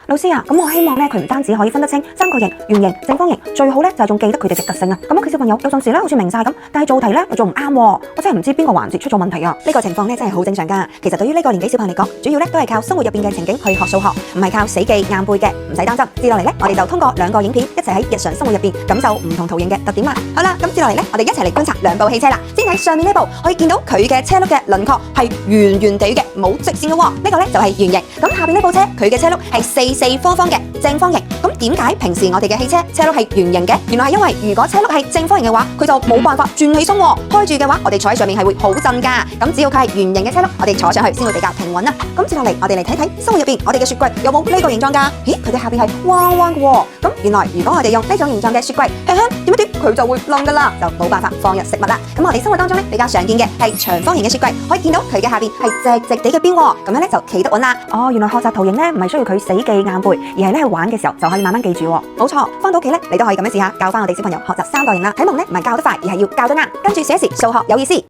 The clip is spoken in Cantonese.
老師啊，咁我希望咧佢唔單止可以分得清三角形、圓形、正方形，最好咧就係仲記得佢哋嘅特性啊。咁屋企小朋友有陣時咧好似明晒咁，但係做題咧又做唔啱，我真係唔知邊個環節出咗問題啊。呢個情況咧真係好正常噶。其實對於呢個年紀小朋友嚟講，主要咧都係靠生活入邊嘅情景去學數學，唔係靠死記硬背嘅，唔使擔心。接落嚟咧，我哋就通過兩個影片一齊喺日常生活入邊感受唔同圖形嘅特點啦。好啦，咁接落嚟咧，我哋一齊嚟觀察兩部汽車啦。先睇上面呢部，可以見到佢嘅車轆嘅輪廓係圓圓地嘅，冇直線嘅喎。呢個咧就係圓形。咁下邊呢部車，佢嘅車轆係四四方方嘅正方形。咁點解平時我哋嘅汽車車轆係圓形嘅？原來係因為如果車轆係正方形嘅話，佢就冇辦法轉起身喎。開住嘅話，我哋坐喺上面係會好震噶。咁只要佢係圓形嘅車轆，我哋坐上去先會比較平穩啊。咁接落嚟，我哋嚟睇睇生活入邊我哋嘅雪櫃有冇呢個形狀噶？咦，佢哋下邊係彎彎嘅喎。咁原來如果我哋用呢種形狀嘅雪櫃，輕輕點一點，佢就會冧噶啦，就冇辦法放入食物啦。咁我哋生活當中咧比較常見嘅係長方形嘅雪櫃，可以見到佢嘅下邊係直直地嘅邊喎，咁樣咧就企得穩啦。哦，原來學習圖形咧唔係需要佢死記硬背，而係咧去玩嘅時候就可以慢慢記住喎。冇錯，翻到屋企咧你都可以咁樣試下教翻我哋小朋友學習三角形啦。睇夢咧唔係教得快，而係要教得啱，跟住寫時數學有意思。